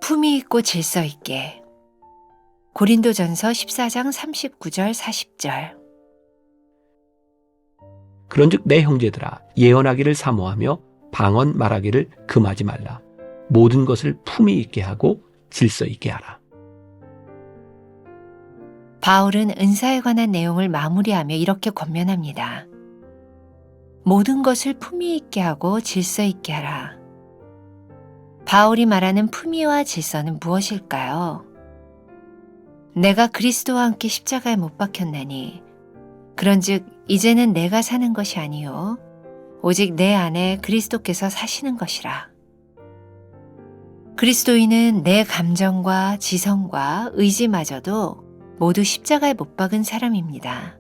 품위 있고 질서 있게. 고린도전서 14장 39절 40절. 그런즉 내 형제들아 예언하기를 사모하며 방언 말하기를 금하지 말라. 모든 것을 품위 있게 하고 질서 있게 하라. 바울은 은사에 관한 내용을 마무리하며 이렇게 권면합니다. 모든 것을 품위 있게 하고 질서 있게 하라. 바울이 말하는 품위와 질서는 무엇일까요? 내가 그리스도와 함께 십자가에 못 박혔나니 그런즉 이제는 내가 사는 것이 아니요 오직 내 안에 그리스도께서 사시는 것이라. 그리스도인은 내 감정과 지성과 의지마저도 모두 십자가에 못 박은 사람입니다.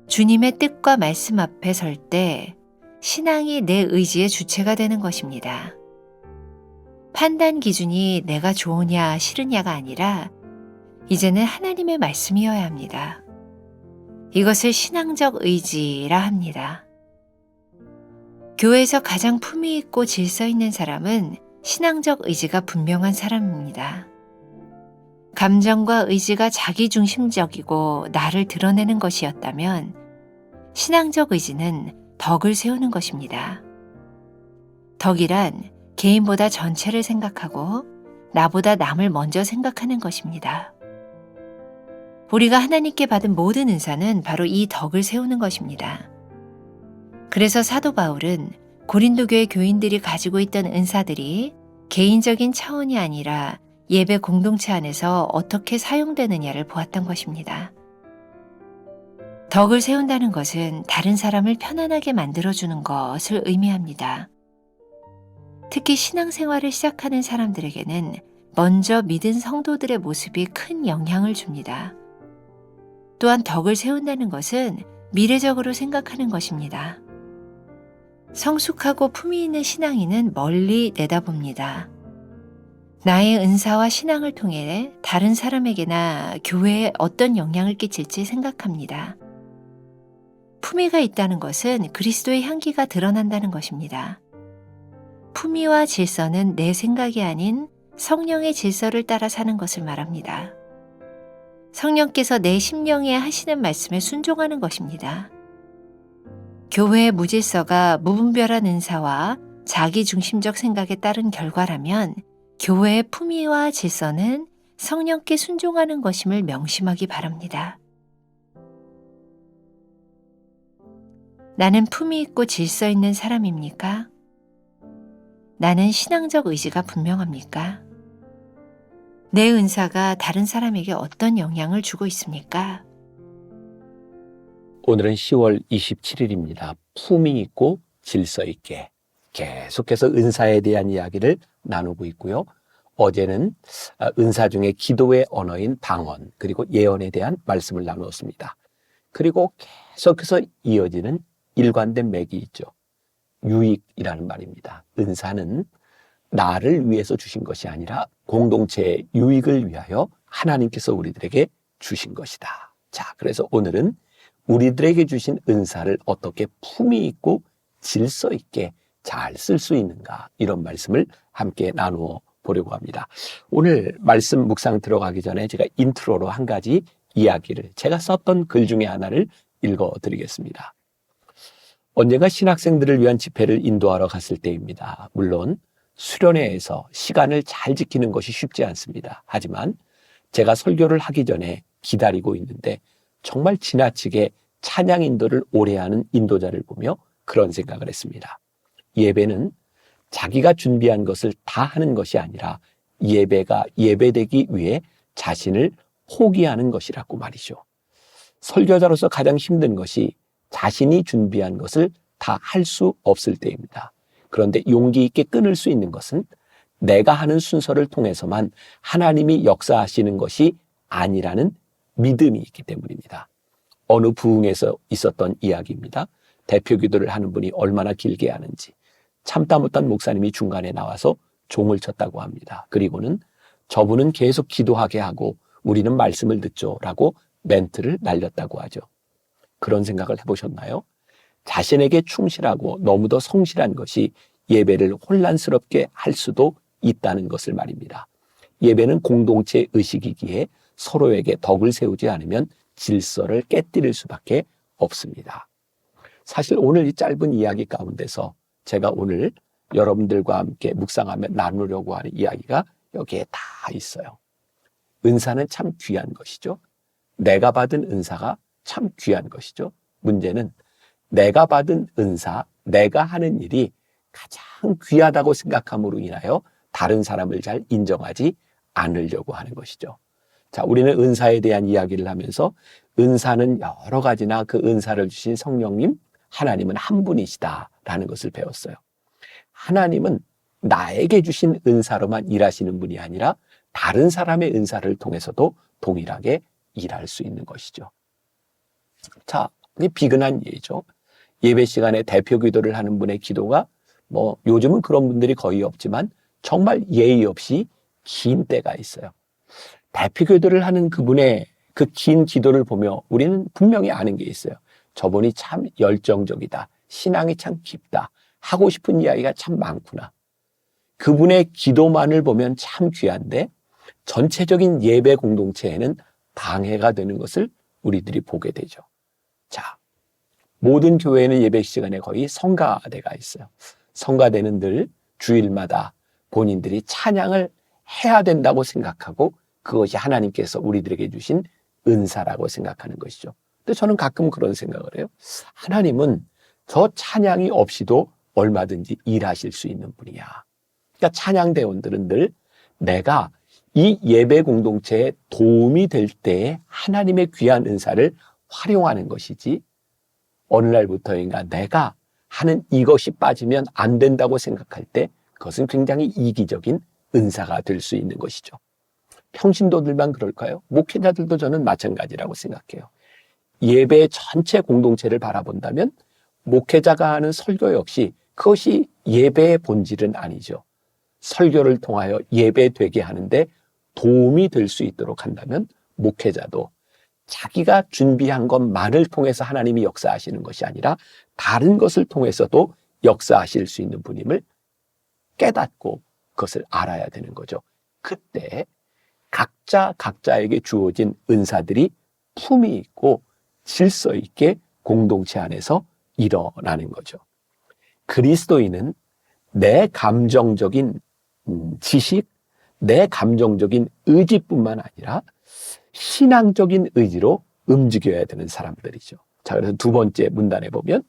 주님의 뜻과 말씀 앞에 설 때 신앙이 내 의지의 주체가 되는 것입니다. 판단 기준이 내가 좋으냐 싫으냐가 아니라 이제는 하나님의 말씀이어야 합니다. 이것을 신앙적 의지라 합니다. 교회에서 가장 품위 있고 질서 있는 사람은 신앙적 의지가 분명한 사람입니다. 감정과 의지가 자기중심적이고 나를 드러내는 것이었다면 신앙적 의지는 덕을 세우는 것입니다. 덕이란 개인보다 전체를 생각하고 나보다 남을 먼저 생각하는 것입니다. 우리가 하나님께 받은 모든 은사는 바로 이 덕을 세우는 것입니다. 그래서 사도 바울은 고린도 교회 교인들이 가지고 있던 은사들이 개인적인 차원이 아니라 예배 공동체 안에서 어떻게 사용되느냐를 보았던 것입니다. 덕을 세운다는 것은 다른 사람을 편안하게 만들어주는 것을 의미합니다. 특히 신앙생활을 시작하는 사람들에게는 먼저 믿은 성도들의 모습이 큰 영향을 줍니다. 또한 덕을 세운다는 것은 미래적으로 생각하는 것입니다. 성숙하고 품위 있는 신앙인은 멀리 내다봅니다. 나의 은사와 신앙을 통해 다른 사람에게나 교회에 어떤 영향을 끼칠지 생각합니다. 품위가 있다는 것은 그리스도의 향기가 드러난다는 것입니다. 품위와 질서는 내 생각이 아닌 성령의 질서를 따라 사는 것을 말합니다. 성령께서 내 심령에 하시는 말씀에 순종하는 것입니다. 교회의 무질서가 무분별한 은사와 자기중심적 생각에 따른 결과라면 교회의 품위와 질서는 성령께 순종하는 것임을 명심하기 바랍니다. 나는 품위 있고 질서 있는 사람입니까? 나는 신앙적 의지가 분명합니까? 내 은사가 다른 사람에게 어떤 영향을 주고 있습니까? 오늘은 10월 27일입니다. 품위 있고 질서 있게 계속해서 은사에 대한 이야기를 나누고 있고요. 어제는 은사 중에 기도의 언어인 방언 그리고 예언에 대한 말씀을 나누었습니다. 그리고 계속해서 이어지는 일관된 맥이 있죠. 유익이라는 말입니다. 은사는 나를 위해서 주신 것이 아니라 공동체의 유익을 위하여 하나님께서 우리들에게 주신 것이다. 자, 그래서 오늘은 우리들에게 주신 은사를 어떻게 품위 있고 질서 있게 잘 쓸 수 있는가, 이런 말씀을 함께 나누어 보려고 합니다. 오늘 말씀 묵상 들어가기 전에 제가 인트로로 한 가지 이야기를, 제가 썼던 글 중에 하나를 읽어드리겠습니다. 언젠가 신학생들을 위한 집회를 인도하러 갔을 때입니다. 물론 수련회에서 시간을 잘 지키는 것이 쉽지 않습니다. 하지만 제가 설교를 하기 전에 기다리고 있는데 정말 지나치게 찬양 인도를 오래 하는 인도자를 보며 그런 생각을 했습니다. 예배는 자기가 준비한 것을 다 하는 것이 아니라 예배가 예배되기 위해 자신을 포기하는 것이라고 말이죠. 설교자로서 가장 힘든 것이 자신이 준비한 것을 다 할 수 없을 때입니다. 그런데 용기 있게 끊을 수 있는 것은 내가 하는 순서를 통해서만 하나님이 역사하시는 것이 아니라는 믿음이 있기 때문입니다. 어느 부흥에서 있었던 이야기입니다. 대표 기도를 하는 분이 얼마나 길게 하는지 참다 못한 목사님이 중간에 나와서 종을 쳤다고 합니다. 그리고는 저분은 계속 기도하게 하고 우리는 말씀을 듣죠 라고 멘트를 날렸다고 하죠. 그런 생각을 해보셨나요? 자신에게 충실하고 너무도 성실한 것이 예배를 혼란스럽게 할 수도 있다는 것을 말입니다. 예배는 공동체 의식이기에 서로에게 덕을 세우지 않으면 질서를 깨뜨릴 수밖에 없습니다. 사실 오늘 이 짧은 이야기 가운데서 제가 오늘 여러분들과 함께 묵상하며 나누려고 하는 이야기가 여기에 다 있어요. 은사는 참 귀한 것이죠. 내가 받은 은사가 참 귀한 것이죠. 문제는 내가 받은 은사, 내가 하는 일이 가장 귀하다고 생각함으로 인하여 다른 사람을 잘 인정하지 않으려고 하는 것이죠. 자, 우리는 은사에 대한 이야기를 하면서 은사는 여러 가지나 그 은사를 주신 성령님, 하나님은 한 분이시다라는 것을 배웠어요. 하나님은 나에게 주신 은사로만 일하시는 분이 아니라 다른 사람의 은사를 통해서도 동일하게 일할 수 있는 것이죠. 자, 이게 비근한 예죠. 예배 시간에 대표 기도를 하는 분의 기도가 요즘은 그런 분들이 거의 없지만 정말 예의 없이 긴 때가 있어요. 대표 기도를 하는 그분의 그 긴 기도를 보며 우리는 분명히 아는 게 있어요. 저분이 참 열정적이다. 신앙이 참 깊다. 하고 싶은 이야기가 참 많구나. 그분의 기도만을 보면 참 귀한데 전체적인 예배 공동체에는 방해가 되는 것을 우리들이 보게 되죠. 자, 모든 교회에는 예배 시간에 거의 성가대가 있어요. 성가대는 늘 주일마다 본인들이 찬양을 해야 된다고 생각하고 그것이 하나님께서 우리들에게 주신 은사라고 생각하는 것이죠. 근데 저는 가끔 그런 생각을 해요. 하나님은 저 찬양이 없이도 얼마든지 일하실 수 있는 분이야. 그러니까 찬양대원들은 늘 내가 이 예배 공동체에 도움이 될 때에 하나님의 귀한 은사를 활용하는 것이지 어느 날부터인가 내가 하는 이것이 빠지면 안 된다고 생각할 때 그것은 굉장히 이기적인 은사가 될 수 있는 것이죠. 평신도들만 그럴까요? 목회자들도 저는 마찬가지라고 생각해요. 예배 전체 공동체를 바라본다면 목회자가 하는 설교 역시 그것이 예배의 본질은 아니죠. 설교를 통하여 예배되게 하는데 도움이 될 수 있도록 한다면 목회자도 자기가 준비한 것만을 통해서 하나님이 역사하시는 것이 아니라 다른 것을 통해서도 역사하실 수 있는 분임을 깨닫고 그것을 알아야 되는 거죠. 그때 각자에게 주어진 은사들이 품이 있고 질서 있게 공동체 안에서 일어나는 거죠. 그리스도인은 내 감정적인 지식, 내 감정적인 의지뿐만 아니라 신앙적인 의지로 움직여야 되는 사람들이죠. 자, 그래서 두 번째 문단에 보면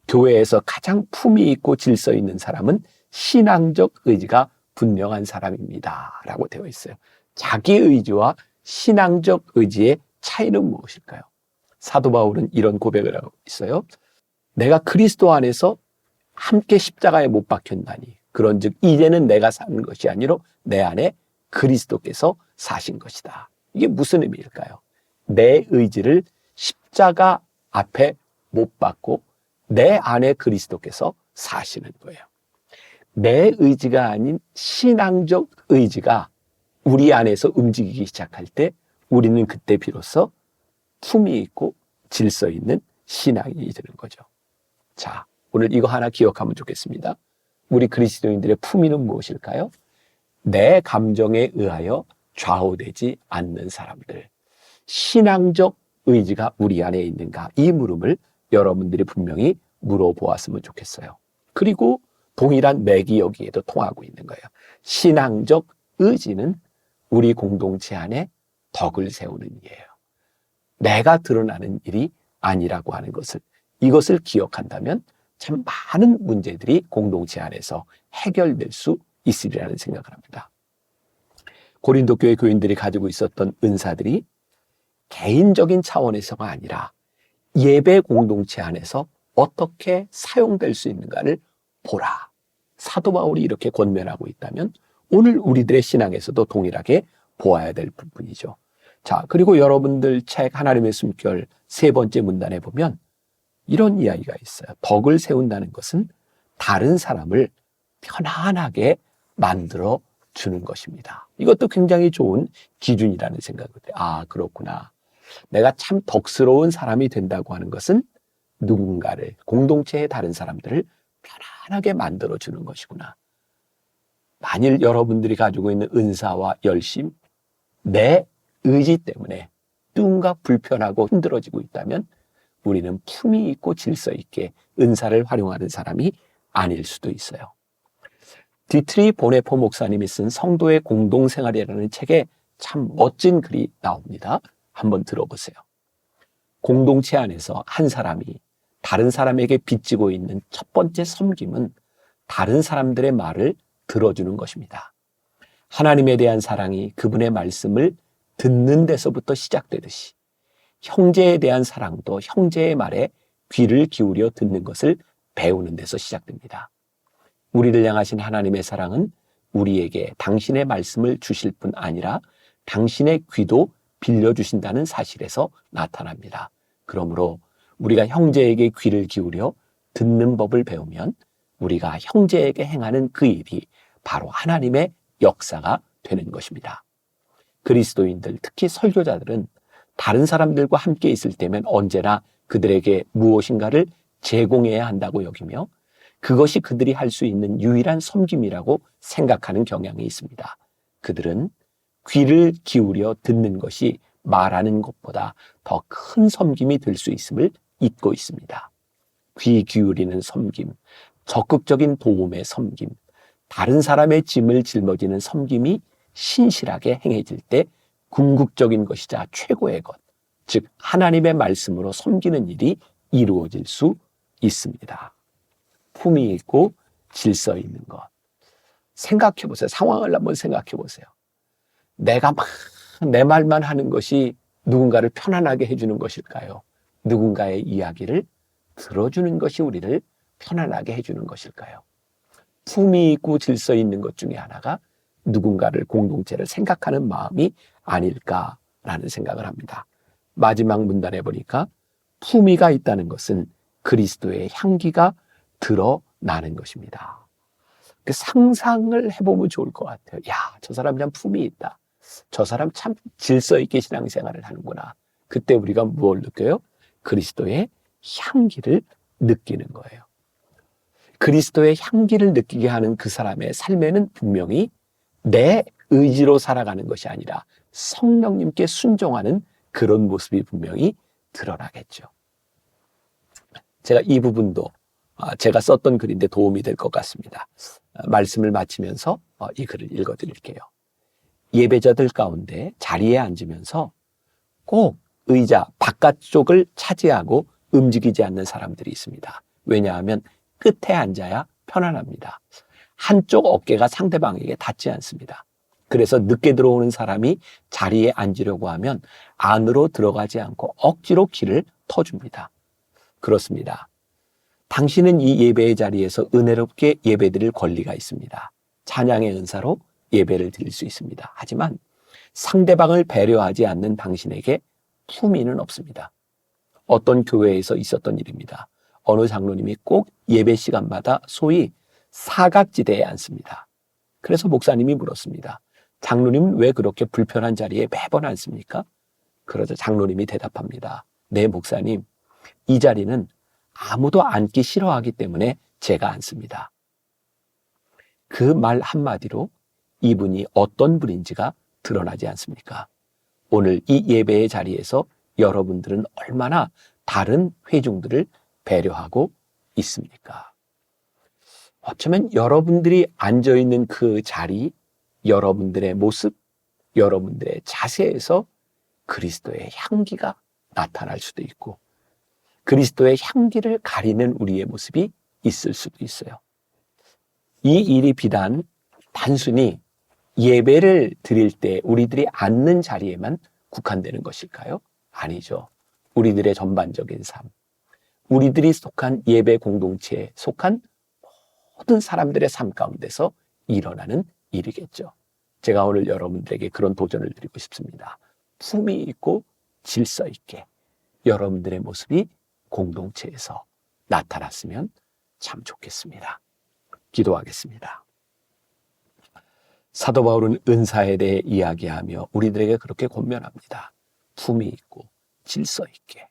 교회에서 가장 품이 있고 질서 있는 사람은 신앙적 의지가 분명한 사람입니다. 라고 되어 있어요. 자기 의지와 신앙적 의지의 차이는 무엇일까요? 사도 바울은 이런 고백을 하고 있어요. 내가 그리스도 안에서 함께 십자가에 못 박혔나니 그런즉 이제는 내가 사는 것이 아니라 내 안에 그리스도께서 사신 것이다. 이게 무슨 의미일까요? 내 의지를 십자가 앞에 못 박고 내 안에 그리스도께서 사시는 거예요. 내 의지가 아닌 신앙적 의지가 우리 안에서 움직이기 시작할 때 우리는 그때 비로소 품이 있고 질서 있는 신앙이 되는 거죠. 자, 오늘 이거 하나 기억하면 좋겠습니다. 우리 그리스도인들의 품위는 무엇일까요? 내 감정에 의하여 좌우되지 않는 사람들. 신앙적 의지가 우리 안에 있는가? 이 물음을 여러분들이 분명히 물어보았으면 좋겠어요. 그리고 동일한 맥이 여기에도 통하고 있는 거예요. 신앙적 의지는 우리 공동체 안에 덕을 세우는 일이에요. 내가 드러나는 일이 아니라고 하는 것을, 이것을 기억한다면 참 많은 문제들이 공동체 안에서 해결될 수 있으리라는 생각을 합니다. 고린도 교회 교인들이 가지고 있었던 은사들이 개인적인 차원에서가 아니라 예배 공동체 안에서 어떻게 사용될 수 있는가를 보라. 사도 바울이 이렇게 권면하고 있다면 오늘 우리들의 신앙에서도 동일하게 보아야 될 부분이죠. 자, 그리고 여러분들 책 하나님의 숨결 3번째 문단에 보면 이런 이야기가 있어요. 덕을 세운다는 것은 다른 사람을 편안하게 만들어 주는 것입니다. 이것도 굉장히 좋은 기준이라는 생각을 해요. 아, 그렇구나. 내가 참 덕스러운 사람이 된다고 하는 것은 누군가를, 공동체의 다른 사람들을 편안하게 만들어주는 것이구나. 만일 여러분들이 가지고 있는 은사와 열심, 내 의지 때문에 누군가 불편하고 힘들어지고 있다면 우리는 품위 있고 질서 있게 은사를 활용하는 사람이 아닐 수도 있어요. 디트리 보네포 목사님이 쓴 성도의 공동생활이라는 책에 참 멋진 글이 나옵니다. 한번 들어보세요. 공동체 안에서 한 사람이 다른 사람에게 빚지고 있는 첫 번째 섬김은 다른 사람들의 말을 들어주는 것입니다. 하나님에 대한 사랑이 그분의 말씀을 듣는 데서부터 시작되듯이 형제에 대한 사랑도 형제의 말에 귀를 기울여 듣는 것을 배우는 데서 시작됩니다. 우리를 향하신 하나님의 사랑은 우리에게 당신의 말씀을 주실 뿐 아니라 당신의 귀도 빌려주신다는 사실에서 나타납니다. 그러므로 우리가 형제에게 귀를 기울여 듣는 법을 배우면 우리가 형제에게 행하는 그 일이 바로 하나님의 역사가 되는 것입니다. 그리스도인들, 특히 설교자들은 다른 사람들과 함께 있을 때면 언제나 그들에게 무엇인가를 제공해야 한다고 여기며 그것이 그들이 할 수 있는 유일한 섬김이라고 생각하는 경향이 있습니다. 그들은 귀를 기울여 듣는 것이 말하는 것보다 더 큰 섬김이 될 수 있음을 잊고 있습니다. 귀 기울이는 섬김, 적극적인 도움의 섬김, 다른 사람의 짐을 짊어지는 섬김이 신실하게 행해질 때 궁극적인 것이자 최고의 것, 즉 하나님의 말씀으로 섬기는 일이 이루어질 수 있습니다. 품위 있고 질서 있는 것. 생각해 보세요. 상황을 한번 생각해 보세요. 내가 막 내 말만 하는 것이 누군가를 편안하게 해주는 것일까요? 누군가의 이야기를 들어주는 것이 우리를 편안하게 해주는 것일까요? 품위 있고 질서 있는 것 중에 하나가 누군가를, 공동체를 생각하는 마음이 아닐까라는 생각을 합니다. 마지막 문단에 보니까 품위가 있다는 것은 그리스도의 향기가 드러나는 것입니다. 그 상상을 해보면 좋을 것 같아요. 야, 저 사람 참 품위 있다. 저 사람 참 질서 있게 신앙생활을 하는구나. 그때 우리가 무엇을 느껴요? 그리스도의 향기를 느끼는 거예요. 그리스도의 향기를 느끼게 하는 그 사람의 삶에는 분명히 내 의지로 살아가는 것이 아니라 성령님께 순종하는 그런 모습이 분명히 드러나겠죠. 제가 이 부분도 제가 썼던 글인데 도움이 될 것 같습니다. 말씀을 마치면서 이 글을 읽어드릴게요. 예배자들 가운데 자리에 앉으면서 꼭 의자 바깥쪽을 차지하고 움직이지 않는 사람들이 있습니다. 왜냐하면 끝에 앉아야 편안합니다. 한쪽 어깨가 상대방에게 닿지 않습니다. 그래서 늦게 들어오는 사람이 자리에 앉으려고 하면 안으로 들어가지 않고 억지로 길을 터줍니다. 그렇습니다. 당신은 이 예배의 자리에서 은혜롭게 예배드릴 권리가 있습니다. 찬양의 은사로 예배를 드릴 수 있습니다. 하지만 상대방을 배려하지 않는 당신에게 품위는 없습니다. 어떤 교회에서 있었던 일입니다. 어느 장로님이 꼭 예배 시간마다 소위 사각지대에 앉습니다. 그래서 목사님이 물었습니다. 장로님은 왜 그렇게 불편한 자리에 매번 앉습니까? 그러자 장로님이 대답합니다. 네, 목사님, 이 자리는 아무도 앉기 싫어하기 때문에 제가 앉습니다. 그 말 한마디로 이분이 어떤 분인지가 드러나지 않습니까? 오늘 이 예배의 자리에서 여러분들은 얼마나 다른 회중들을 배려하고 있습니까? 어쩌면 여러분들이 앉아있는 그 자리, 여러분들의 모습, 여러분들의 자세에서 그리스도의 향기가 나타날 수도 있고 그리스도의 향기를 가리는 우리의 모습이 있을 수도 있어요. 이 일이 비단 단순히 예배를 드릴 때 우리들이 앉는 자리에만 국한되는 것일까요? 아니죠. 우리들의 전반적인 삶, 우리들이 속한 예배 공동체에 속한 모든 사람들의 삶 가운데서 일어나는 일이겠죠. 제가 오늘 여러분들에게 그런 도전을 드리고 싶습니다. 품위 있고 질서 있게 여러분들의 모습이 공동체에서 나타났으면 참 좋겠습니다. 기도하겠습니다. 사도 바울은 은사에 대해 이야기하며 우리들에게 그렇게 권면합니다. 품위 있고 질서 있게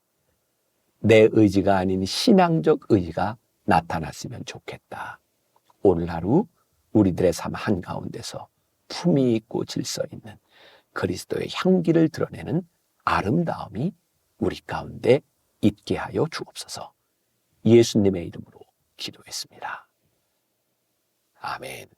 내 의지가 아닌 신앙적 의지가 나타났으면 좋겠다. 오늘 하루 우리들의 삶 한가운데서 품위 있고 질서 있는 그리스도의 향기를 드러내는 아름다움이 우리 가운데 있게 하여 주옵소서. 예수님의 이름으로 기도했습니다. 아멘.